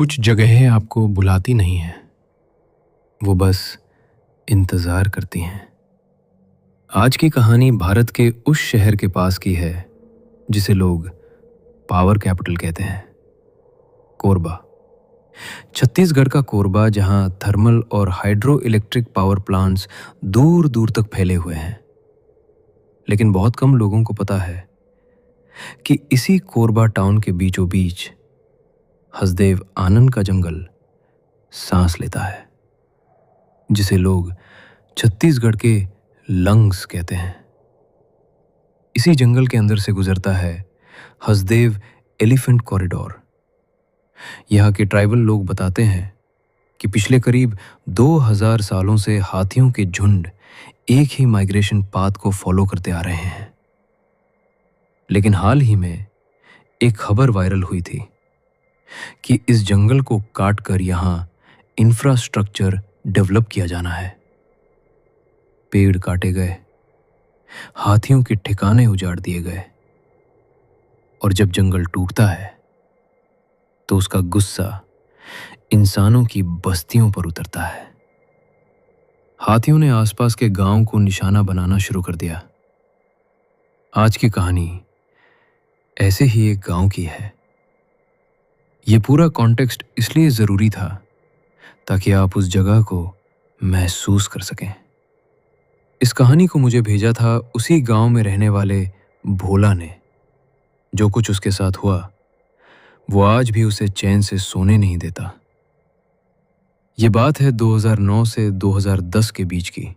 कुछ जगहें आपको बुलाती नहीं हैं, वो बस इंतज़ार करती हैं। आज की कहानी भारत के उस शहर के पास की है जिसे लोग पावर कैपिटल कहते हैं, कोरबा। छत्तीसगढ़ का कोरबा, जहां थर्मल और हाइड्रो इलेक्ट्रिक पावर प्लांट्स दूर दूर तक फैले हुए हैं। लेकिन बहुत कम लोगों को पता है कि इसी कोरबा टाउन के बीचों बीच हसदेव आनंद का जंगल सांस लेता है, जिसे लोग छत्तीसगढ़ के लंग्स कहते हैं। इसी जंगल के अंदर से गुजरता है हसदेव एलिफेंट कॉरिडोर। यहाँ के ट्राइबल लोग बताते हैं कि पिछले करीब 2000 सालों से हाथियों के झुंड एक ही माइग्रेशन पाथ को फॉलो करते आ रहे हैं। लेकिन हाल ही में एक खबर वायरल हुई थी कि इस जंगल को काटकर यहाँ इंफ्रास्ट्रक्चर डेवलप किया जाना है। पेड़ काटे गए, हाथियों के ठिकाने उजाड़ दिए गए, और जब जंगल टूटता है तो उसका गुस्सा इंसानों की बस्तियों पर उतरता है। हाथियों ने आसपास के गांव को निशाना बनाना शुरू कर दिया। आज की कहानी ऐसे ही एक गांव की है। ये पूरा कॉन्टेक्स्ट इसलिए जरूरी था ताकि आप उस जगह को महसूस कर सकें। इस कहानी को मुझे भेजा था उसी गांव में रहने वाले भोला ने। जो कुछ उसके साथ हुआ वो आज भी उसे चैन से सोने नहीं देता। ये बात है 2009 से 2010 के बीच की।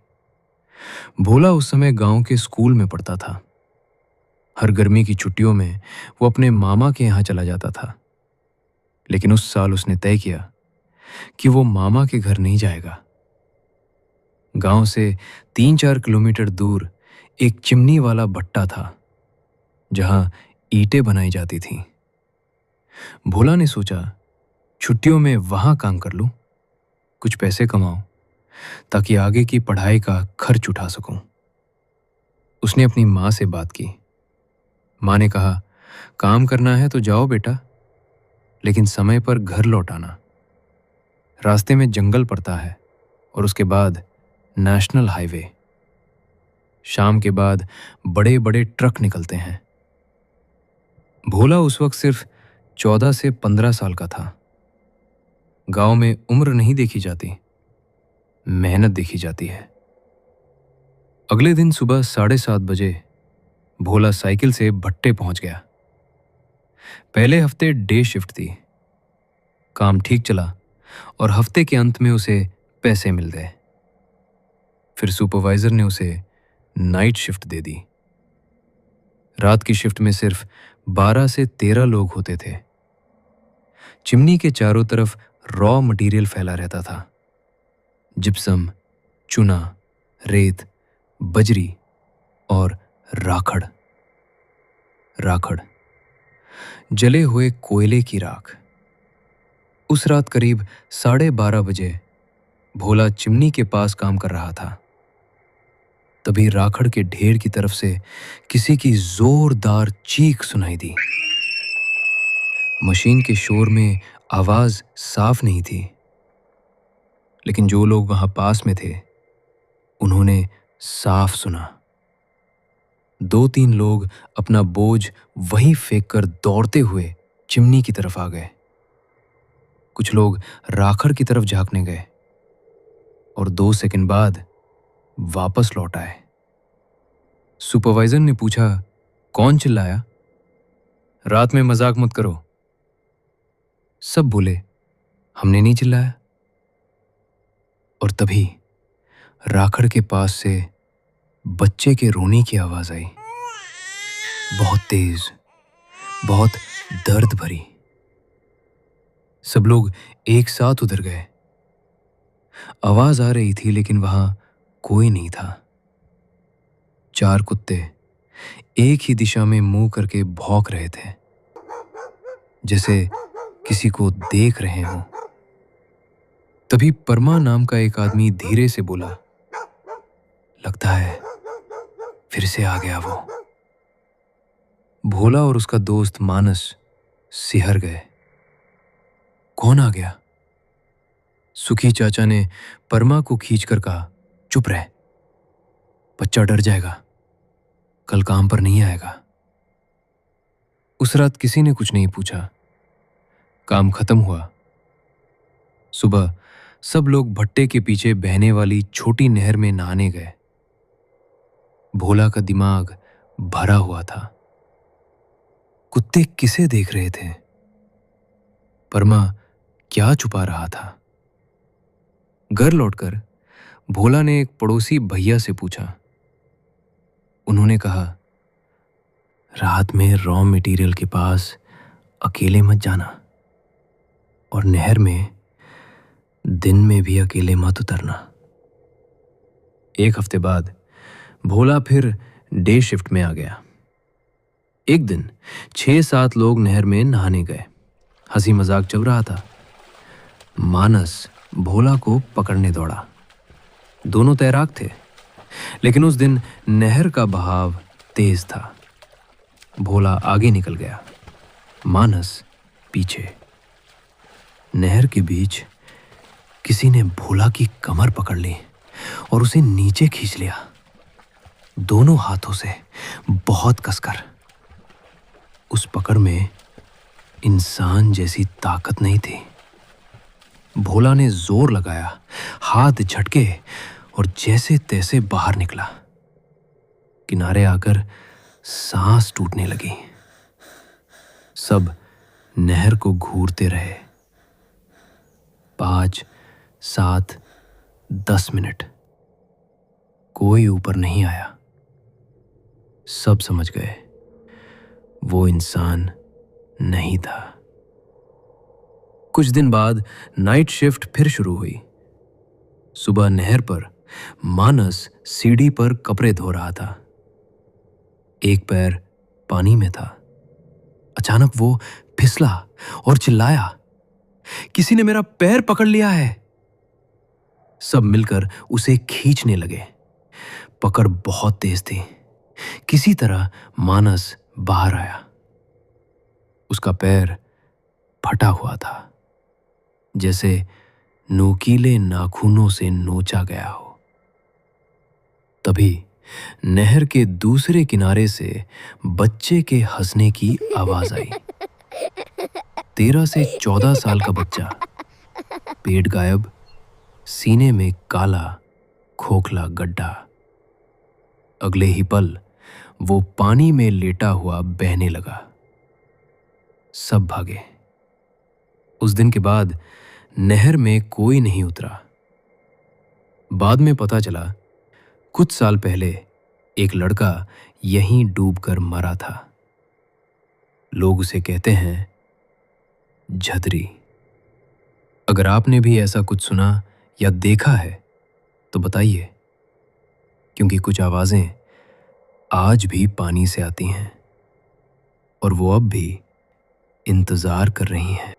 भोला उस समय गांव के स्कूल में पढ़ता था। हर गर्मी की छुट्टियों में वो अपने मामा के यहाँ चला जाता था। लेकिन उस साल उसने तय किया कि वो मामा के घर नहीं जाएगा। गांव से 3-4 किलोमीटर दूर एक चिमनी वाला भट्टा था जहां ईंटें बनाई जाती थीं। भोला ने सोचा, छुट्टियों में वहां काम कर लूं, कुछ पैसे कमाऊं ताकि आगे की पढ़ाई का खर्च उठा सकूं। उसने अपनी माँ से बात की। माँ ने कहा, काम करना है तो जाओ बेटा, लेकिन समय पर घर लौट आना। रास्ते में जंगल पड़ता है और उसके बाद नेशनल हाईवे। शाम के बाद बड़े बड़े ट्रक निकलते हैं। भोला उस वक्त सिर्फ 14 से 15 साल का था। गांव में उम्र नहीं देखी जाती, मेहनत देखी जाती है। अगले दिन सुबह 7:30 बजे भोला साइकिल से भट्टे पहुंच गया। पहले हफ्ते डे शिफ्ट थी। काम ठीक चला और हफ्ते के अंत में उसे पैसे मिल गए। फिर सुपरवाइजर ने उसे नाइट शिफ्ट दे दी। रात की शिफ्ट में सिर्फ 12 से 13 लोग होते थे। चिमनी के चारों तरफ रॉ मटेरियल फैला रहता था। जिप्सम, चूना, रेत, बजरी और राखड़। राखड़, जले हुए कोयले की राख। उस रात करीब 12:30 बजे भोला चिमनी के पास काम कर रहा था। तभी राखड़ के ढेर की तरफ से किसी की जोरदार चीख सुनाई दी। मशीन के शोर में आवाज साफ नहीं थी, लेकिन जो लोग वहां पास में थे उन्होंने साफ सुना। 2-3 लोग अपना बोझ वहीं फेंक कर दौड़ते हुए चिमनी की तरफ आ गए। कुछ लोग राखड़ की तरफ झांकने गए और 2 सेकंड बाद वापस लौट आए। सुपरवाइजर ने पूछा, कौन चिल्लाया? रात में मजाक मत करो। सब बोले, हमने नहीं चिल्लाया। और तभी राखड़ के पास से बच्चे के रोने की आवाज आई, बहुत तेज, बहुत दर्द भरी। सब लोग एक साथ उधर गए। आवाज आ रही थी लेकिन वहां कोई नहीं था। 4 कुत्ते एक ही दिशा में मुंह करके भौंक रहे थे, जैसे किसी को देख रहे हों। तभी परमा नाम का एक आदमी धीरे से बोला, लगता है फिर से आ गया वो। भोला और उसका दोस्त मानस सिहर गए। कौन आ गया? सुखी चाचा ने परमा को खींचकर कहा, चुप रह, बच्चा डर जाएगा, कल काम पर नहीं आएगा। उस रात किसी ने कुछ नहीं पूछा। काम खत्म हुआ। सुबह सब लोग भट्टे के पीछे बहने वाली छोटी नहर में नहाने गए। भोला का दिमाग भरा हुआ था। कुत्ते किसे देख रहे थे? परमा क्या छुपा रहा था? घर लौटकर भोला ने एक पड़ोसी भैया से पूछा। उन्होंने कहा, रात में रॉ मटेरियल के पास अकेले मत जाना और नहर में दिन में भी अकेले मत उतरना। एक हफ्ते बाद भोला फिर डे शिफ्ट में आ गया। एक दिन 6-7 लोग नहर में नहाने गए। हंसी मजाक चल रहा था। मानस भोला को पकड़ने दौड़ा। दोनों तैराक थे, लेकिन उस दिन नहर का बहाव तेज था। भोला आगे निकल गया, मानस पीछे। नहर के बीच किसी ने भोला की कमर पकड़ ली और उसे नीचे खींच लिया, दोनों हाथों से बहुत कसकर। उस पकड़ में इंसान जैसी ताकत नहीं थी। भोला ने जोर लगाया, हाथ झटके और जैसे तैसे बाहर निकला। किनारे आकर सांस टूटने लगी। सब नहर को घूरते रहे। 5, 7, 10 मिनट, कोई ऊपर नहीं आया। सब समझ गए वो इंसान नहीं था। कुछ दिन बाद नाइट शिफ्ट फिर शुरू हुई। सुबह नहर पर मानस सीढ़ी पर कपड़े धो रहा था। एक पैर पानी में था। अचानक वो फिसला और चिल्लाया, किसी ने मेरा पैर पकड़ लिया है। सब मिलकर उसे खींचने लगे। पकड़ बहुत तेज थी। किसी तरह मानस बाहर आया। उसका पैर फटा हुआ था, जैसे नोकीले नाखूनों से नोचा गया हो। तभी नहर के दूसरे किनारे से बच्चे के हंसने की आवाज आई। 13 से 14 साल का बच्चा, पेट गायब, सीने में काला खोखला गड्ढा। अगले ही पल वो पानी में लेटा हुआ बहने लगा। सब भागे। उस दिन के बाद नहर में कोई नहीं उतरा। बाद में पता चला, कुछ साल पहले एक लड़का यहीं डूबकर मरा था। लोग उसे कहते हैं झदरी। अगर आपने भी ऐसा कुछ सुना या देखा है तो बताइए, क्योंकि कुछ आवाजें आज भी पानी से आती हैं और वो अब भी इंतजार कर रही हैं।